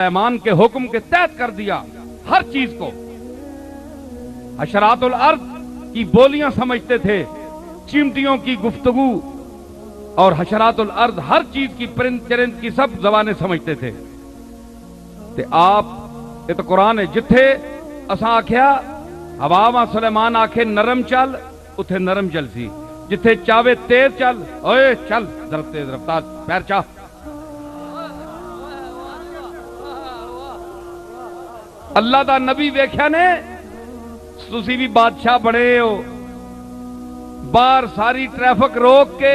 سلیمان کے حکم کے تحت کر دیا ہر چیز کو. حشرات الارض کی بولیاں سمجھتے تھے، چیمٹیوں کی گفتگو اور حشرات الارض ہر چیز کی، پرند چرند کی سب زبانیں سمجھتے تھے. تے آپ یہ تو قرآن ہے، جتھے اساں آکھیا ہوا ماں سلیمان آکھے نرم چل، اتھے نرم چل سی، جتھے چاوے تیز چل، اوے چل ضرب تیز رفتار پیر چاہ. اللہ دا نبی ویکھیا نے تسی بھی بادشاہ بڑے ہو، باہر ساری ٹریفک روک کے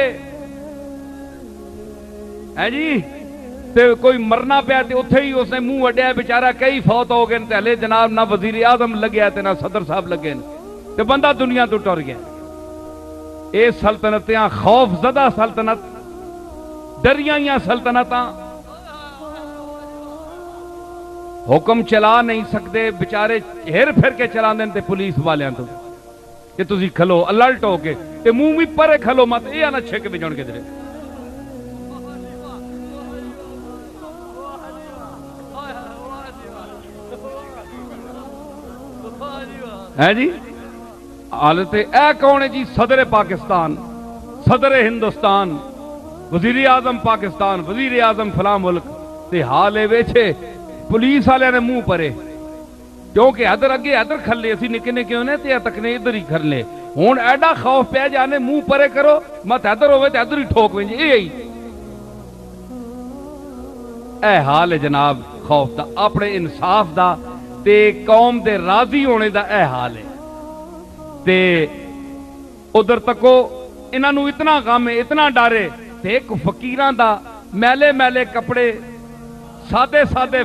ہے جی تے کوئی مرنا پیا تے اتھے ہی اس نے منہ وڈیا، بیچارہ کئی فوت ہو گئے تے ہلے جناب نہ وزیر اعظم لگیا تے نہ صدر صاحب لگے تے بندہ دنیا تو ٹر گیا. اے سلطنتیاں خوف زدہ سلطنت، ڈریاں سلطنتاں حکم چلا نہیں سکتے، بیچارے ہیر پھر کے چلا دیں تے پولیس والیاں تو کہ تسی کھلو الرٹ ہو کے تے منہ بھی پرے کھلو مت، اے نہ چھک وجن کے درے. ہے جی حالت اے کون ہے جی؟ صدر پاکستان، صدر ہندوستان، وزیر اعظم پاکستان، وزیر اعظم فلاں ملک تے حال اے ویچے پولیس والے نے منہ پرے کیونکہ ادھر اگے ادھر کھلے اسی نکے نکے ہونے تے تک نے ادھر ہی کھلے. ہن ایڈا خوف پہ جانے منہ پرے کرو مت ادھر ہوئے تے ادھر ہی ٹھوک ویں جی. اے حال ہے جناب خوف دا، اپنے انصاف دا تے قوم دے راضی ہونے دا اے حال ہے. تے ادھر تکو انہاں نو اتنا غم ہے، اتنا ڈارے تے ایک فقیراں دا میلے میلے کپڑے، سادے سادے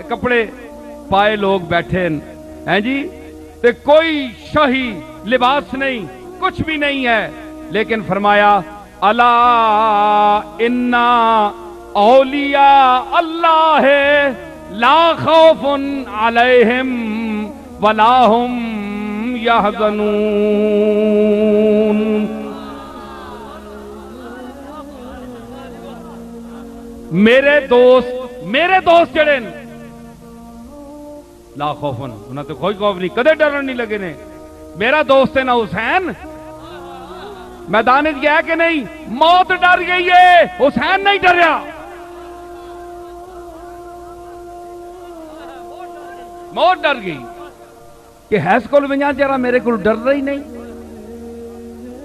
کپڑے پائے لوگ بیٹھے ہیں جی تے کوئی شاہی لباس نہیں، کچھ بھی نہیں ہے، لیکن فرمایا الا انا اولیاء اللہ لا خوف علیہم ولا ہم یحزنون. میرے دوست جڑے لا خوفن، انہاں تے کوئی خوف نہیں، کدے ڈرن نہیں لگے نے. میرا دوست ہے نا حسین، میدان گیا کہ نہیں؟ موت ڈر گئی ہے، حسین نہیں ڈریا. موت ڈر گئی کہ ایس کول ونجا جرا میرے کول ڈر رہی نہیں.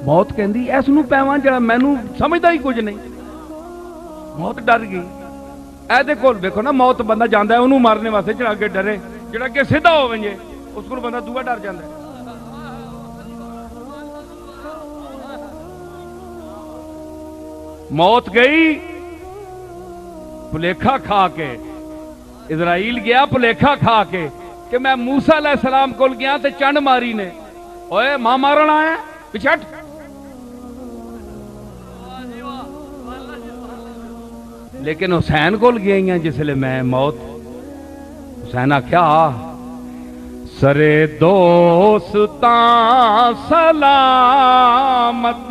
موت کہندی ایس نو پیواں جڑا مینوں سمجھدا ہی کچھ نہیں. موت ڈر گئی. اے دے کول دیکھو نا، موت بندہ جاندا ہے انہوں مارنے واسطے، جڑا کے ڈرے، جڑا کے سیدھا ہو ونجے اس کول بندہ دوہا ڈر جاندا ہے. موت گئی پلیکھا کھا کے، اسرائیل گیا پلیکھا کھا کے کہ میں موسیٰ علیہ السلام کول گیا تے چنڈ ماری نے، اوئے ماں مارن آیا پچھٹ. لیکن حسین کول گئی ہیں جس لئے میں موت، حسین آکھیا سرے دوستاں سلامت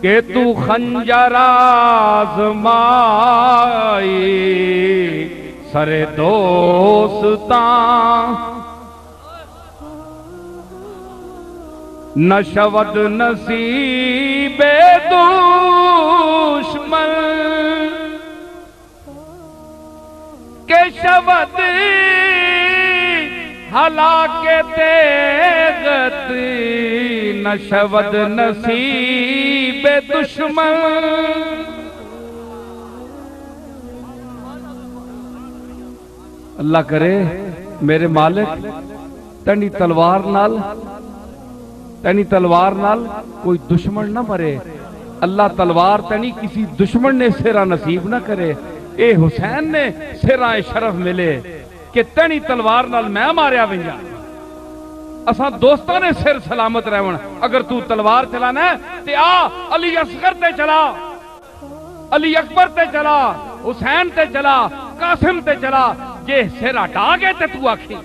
کہ تو خنجر آزمائی، سرے دوستاں نشود نصیب دشمن کہ شود ہلاک تیغت نشود نصیب دشمن. اللہ کرے میرے مالک تنی تلوار نال کوئی دشمن نہ مرے. اللہ تلوار تنی کسی دشمن نے سرا نصیب نہ کرے. اے حسین نے سرا شرف ملے کہ تنی تلوار نال میں ماریا ونجا. اساں دوستاں نے سر سلامت رہون. اگر تو تلوار چلانا ہے تے آ علی اصغر تے چلا، علی اکبر تے چلا، حسین تے چلا، قاسم تے چلا. جے سر ہٹا گئے تے تو آکھی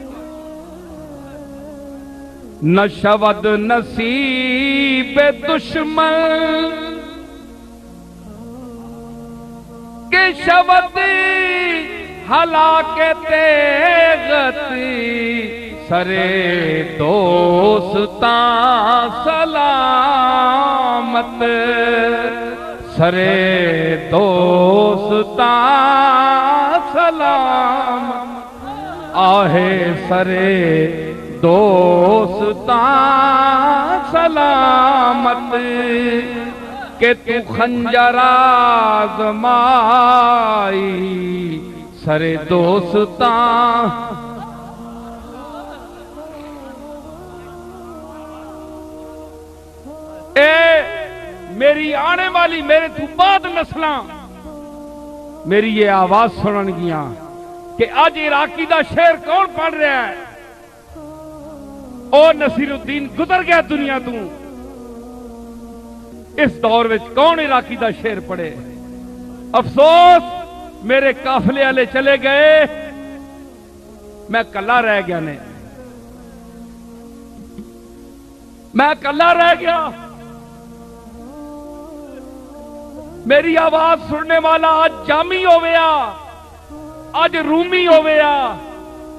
نشود نصیب دشمن کہ شود ہلاکت غتی سرے دوستاں سلامت سرے دوستاں سلامت آہے سرے دوستاں سلامت کہ تو خنجر آزمائی سرے دوستاں اے میری آنے والی میرے تو بعد نسلاں میری یہ آواز سنن گیاں کہ آج عراقی دا شعر کون پڑھ رہا ہے؟ او نصیر الدین گزر گیا دنیا تو اس دور وچ کون عراقی دا شعر پڑھے؟ افسوس میرے قافلے والے چلے گئے میں کلا رہ گیا نے میں کلا رہ گیا میری آواز سننے والا آج جامی ہو گیا آج رومی ہو گیا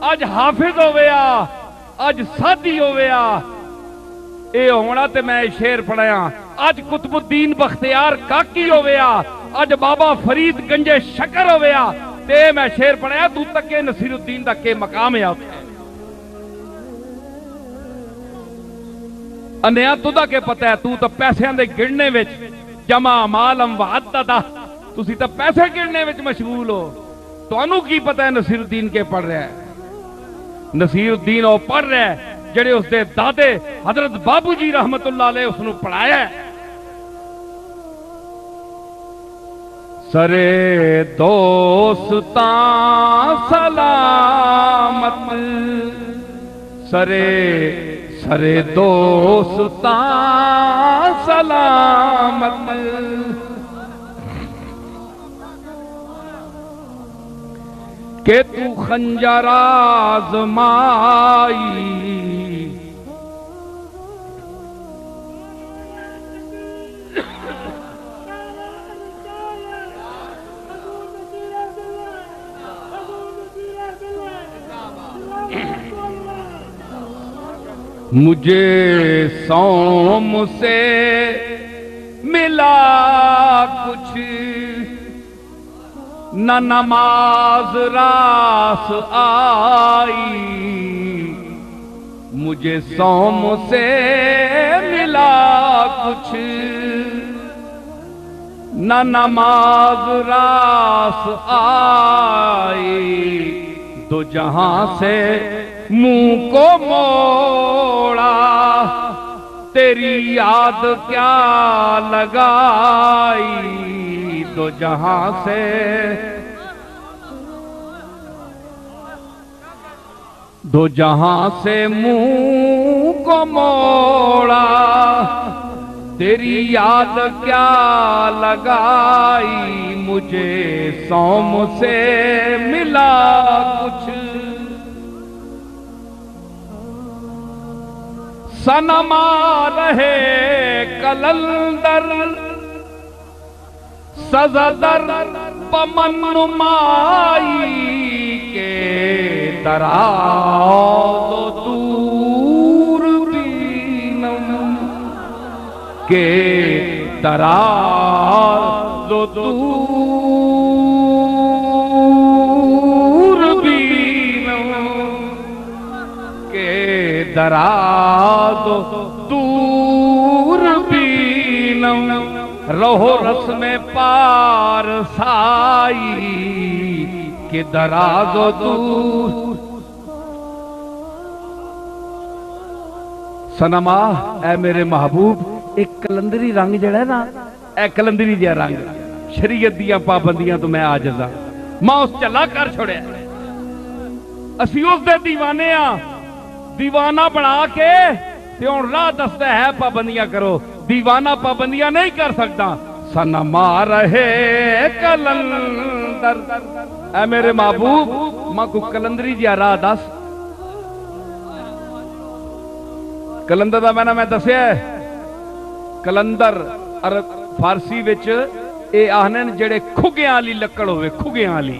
آج حافظ ہو گیا آج سادی ہو گیا اے ہونا تے میں شعر پڑھایا آج قطب الدین بختیار کاکی ہو گیا آج بابا فرید گنجے شکر ہو گیا تے میں شعر پڑھایا تو تک کے نصیر الدین تک کے مقام ہے انیا تو دا کے پتہ ہے تو پیسے دے گرنے وچ جمع مالم وعددہ تسی تو پیسے گرنے وچ مشغول ہو تو انہوں کی پتہ ہے نصیر الدین کے پڑھ رہا ہے نصیر الدین وہ پڑھ رہا ہے جڑے اس دے دادے حضرت بابو جی رحمت اللہ علیہ اس نے پڑھایا ہے سرے دوستاں سلامت سرے دوستاں سلامت کہ تو خنجر آزمائی مجھے سوم سے ملا کچھ نہ نماز راس آئی مجھے سوم سے ملا کچھ نہ نماز راس آئی دو جہاں سے منہ کو موڑا تیری یاد کیا لگائی دو جہاں سے منہ کو موڑا تیری یاد کیا لگائی مجھے سوم سے ملا کچھ سنما رہے کلندر سزدر پمن نمائی کے دراز و دور بینم کے دراز و دور بینم کے دراز و دور بینم رہو رسم پار سائی کہ دراز و دور سنما اے میرے محبوب ایک کلندری رنگ جڑا ہے نا اے کلندری دیا رنگ شریعت دیا پابندیاں تو میں آجز ہاں ماں اس چلا کر چھوڑے اسی اس دے دیوانے ہاں دیوانہ بنا کے تیون راہ دستا ہے پابندیاں کرو دیوانہ پابندیاں نہیں کر سکتا سنما رہے کلندر اے میرے محبوب ماں کو کلندری جیا راہ دس کلندر دا میں دسیا ہے کلندر عرب فارسی وچ اے آہنن جڑے کھگیاں والی لکڑ ہوئے کھگیاں والی